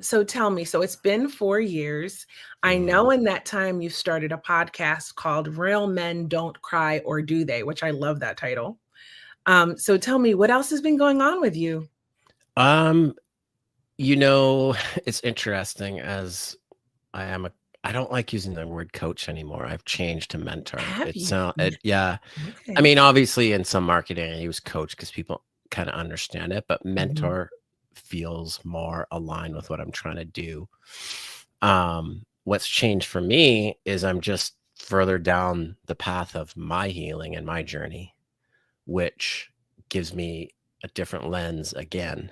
So tell me, so it's been 4 years. I know in that time you've started a podcast called Real Men Don't Cry or Do They, which I love that title. So tell me, what else has been going on with you? Um, you know, it's interesting as I don't like using the word coach anymore. I've changed to mentor. Have you? Yeah. I Okay. mean, obviously in some marketing I use coach because people kind of understand it, but Mhm. mentor feels more aligned with what I'm trying to do. What's changed for me is I'm just further down the path of my healing and my journey, which gives me a different lens again,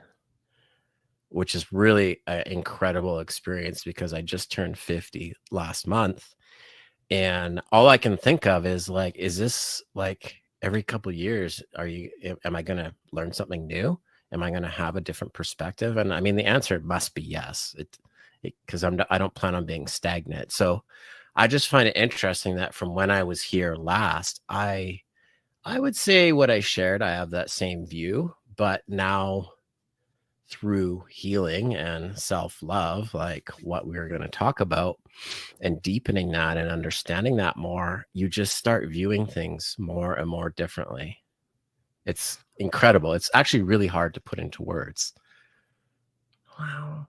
which is really an incredible experience because I just turned 50 last month. And all I can think of is like, is this like every couple of years, am I going to learn something new? Am I going to have a different perspective? And I mean, the answer must be yes, because I don't plan on being stagnant. So I just find it interesting that from when I was here last, I would say what I shared, I have that same view, but now through healing and self-love, like what we were going to talk about, and deepening that and understanding that more, you just start viewing things more and more differently. It's incredible. It's actually really hard to put into words. Wow.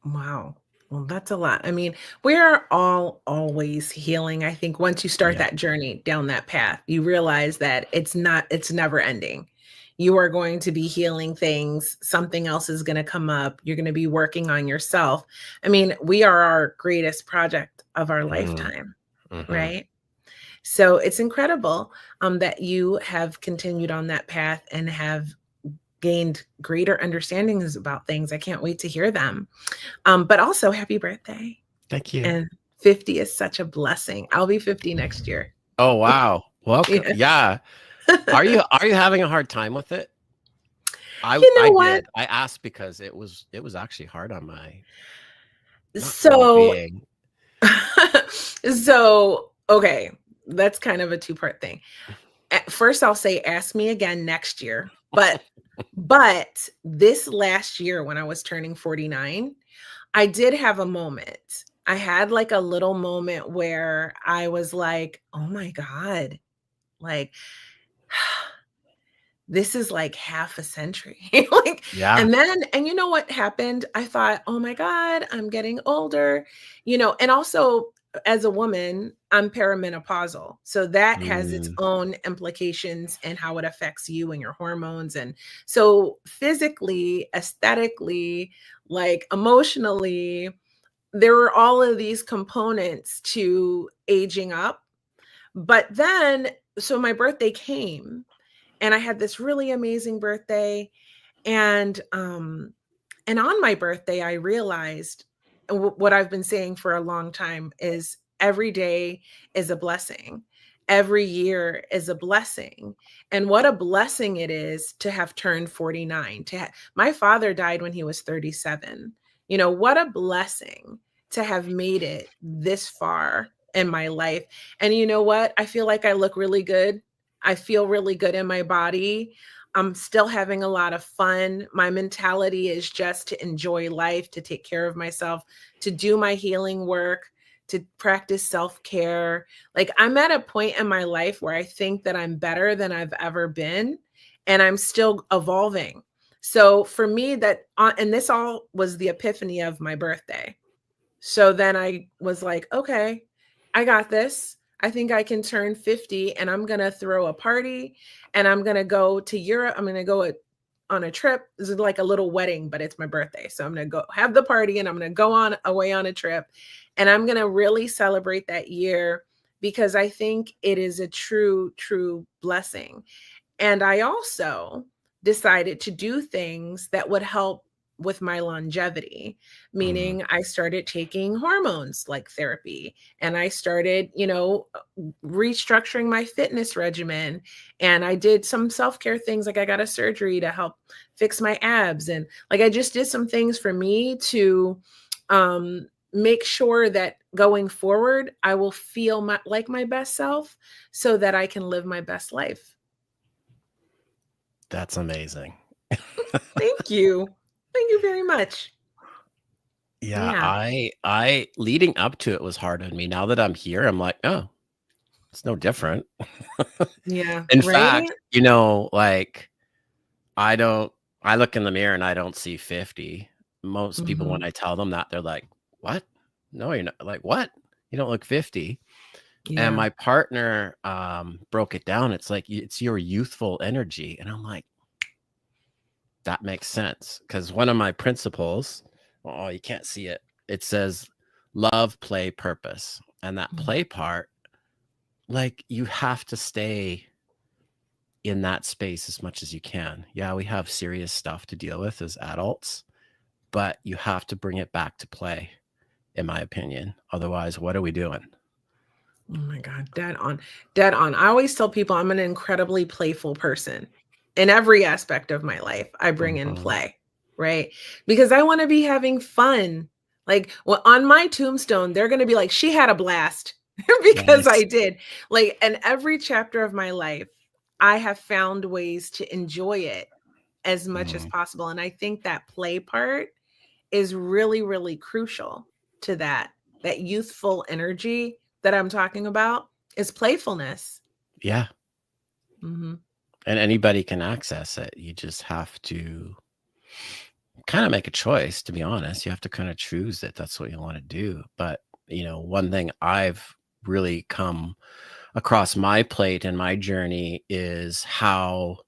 Wow. Well, that's a lot. I mean, we're all always healing. I think once you start Yeah. that journey down that path, you realize that it's never ending. You are going to be healing things. Something else is going to come up. You're going to be working on yourself. I mean, we are our greatest project of our Mm, lifetime, hmm. right? So it's incredible that you have continued on that path and have gained greater understandings about things. I can't wait to hear them. But also, happy birthday. Thank you. And 50 is such a blessing. I'll be 50 next year. Oh, wow. Welcome. Yeah. Yeah. Are you having a hard time with it? You I know what? did. I asked because it was actually hard on my not So, well-being. okay, that's kind of a two-part thing. At first, I'll say, ask me again next year. But this last year, when I was turning 49, I did have a moment. I had like a little moment where I was like, oh my God, like this is like half a century. Like, Yeah. and you know what happened? I thought, oh my God, I'm getting older, and also as a woman, I'm perimenopausal. So that has its Mm, own implications and how it affects you and your hormones. And so physically, aesthetically, like emotionally, there were all of these components to aging up. But then, so my birthday came and I had this really amazing birthday. And on my birthday, I realized what I've been saying for a long time is every day is a blessing. Every year is a blessing. And what a blessing it is to have turned 49. My father died when he was 37. What a blessing to have made it this far in my life. And you know what? I feel like I look really good. I feel really good in my body. I'm still having a lot of fun. My mentality is just to enjoy life, to take care of myself, to do my healing work, to practice self care. Like, I'm at a point in my life where I think that I'm better than I've ever been, and I'm still evolving. So, for me, and this all was the epiphany of my birthday. So then I was like, okay, I got this. I think I can turn 50 and I'm going to throw a party and I'm going to go to Europe. I'm going to go on a trip. This is like a little wedding, but it's my birthday. So I'm going to go have the party and I'm going to go on away on a trip and I'm going to really celebrate that year because I think it is a true, true blessing. And I also decided to do things that would help with my longevity, mm, meaning I started taking hormones like therapy and I started, restructuring my fitness regimen. And I did some self care things like I got a surgery to help fix my abs. And like I just did some things for me to make sure that going forward, I will feel like my best self so that I can live my best life. that's amazing. Thank you. Thank you very much. Yeah, Yeah. I leading up to it was hard on me. Now that I'm here, I'm like, "Oh, it's no different." Yeah. In Right? fact, like, I don't I look in the mirror and I don't see 50. Most people, when Mhm. I tell them that, they're like, "What? No, you're not." Like, "What? You don't look 50." And Yeah. my partner, broke it down. It's like, it's your youthful energy." And I'm like, "That makes sense. Because one of my principles, oh, you can't see it. It says, "Love, play, purpose." And that Mm. play part, like, you have to stay in that space as much as you can. Yeah, we have serious stuff to deal with as adults, but you have to bring it back to play, in my opinion. Otherwise, what are we doing? Oh my God, dead on. Dead on. I always tell people I'm an incredibly playful person. In every aspect of my life, I bring in Mhm. play, right? Because I want to be having fun. Like, well, on my tombstone, they're going to be like, she had a blast because I Nice. did. Like, in every chapter of my life, I have found ways to enjoy it as much as Mhm. possible. And I think that play part is really, really crucial to that youthful energy that I'm talking about is playfulness. Yeah, Mhm. and anybody can access it. You just have to kinda make a choice, to be honest. You have to kinda choose that that's what you wanna do. But, one thing I've really come across my plate in my journey is how,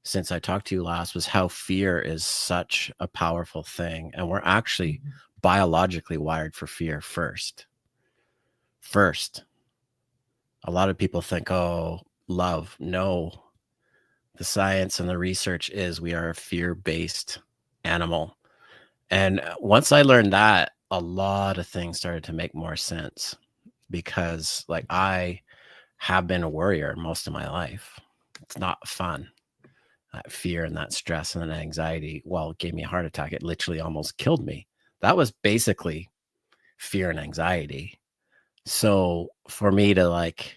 since I talked to you last, was how fear is such a powerful thing, and we're actually Mhm. biologically wired for fear first. First. A lot of people think, "Oh, love." No. The science and the research is we are a fear-based animal. And, once I learned that, a lot of things started to make more sense because, like, I have been a worrier most of my life. It's not fun. That fear and that stress and that anxiety, well, it gave me a heart attack. It literally almost killed me. That was basically fear and anxiety. So, for me to, like,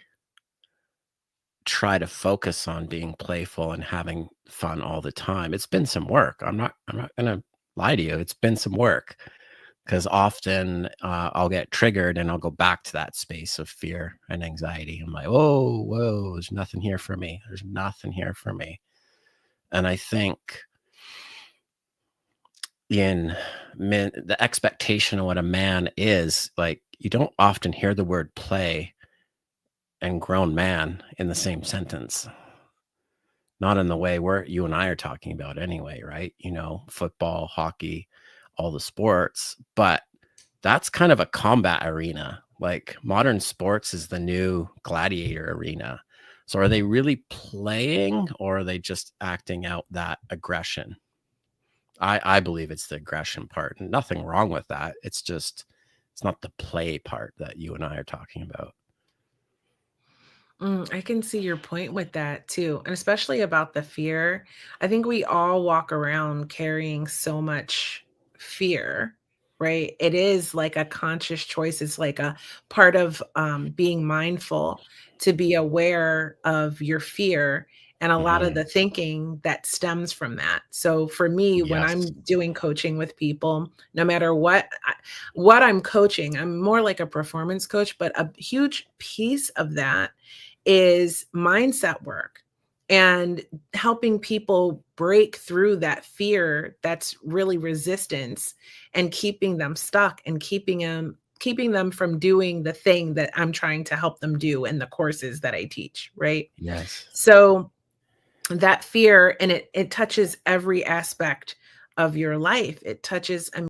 try to focus on being playful and having fun all the time, it's been some work. I'm not gonna lie to you. It's been some work. 'Cause often, I'll get triggered and I'll go back to that space of fear and anxiety. I'm like, "Whoa, whoa, there's nothing here for me. There's nothing here for me." And I think in the expectation of what a man is, like, you don't often hear the word play and grown man in the same sentence. Not in the way you and I are talking about anyway, right? Football, hockey, all the sports, but that's kind of a combat arena. Like, modern sports is the new gladiator arena. So are they really playing or are they just acting out that aggression? I believe it's the aggression part. Nothing wrong with that. It's not the play part that you and I are talking about. I can see your point with that too, and especially about the fear. I think we all walk around carrying so much fear, right? It is like a conscious choice. It's like a part of being mindful to be aware of your fear and a lot of Mhm. the thinking that stems from that. So for me, when Yes. I'm doing coaching with people, no matter what I'm coaching, I'm more like a performance coach, but a huge piece of that is mindset work and helping people break through that fear that's really resistance and keeping them stuck and keeping them from doing the thing that I'm trying to help them do in the courses that I teach, right? Yes. So that fear and it touches every aspect of your life. It touches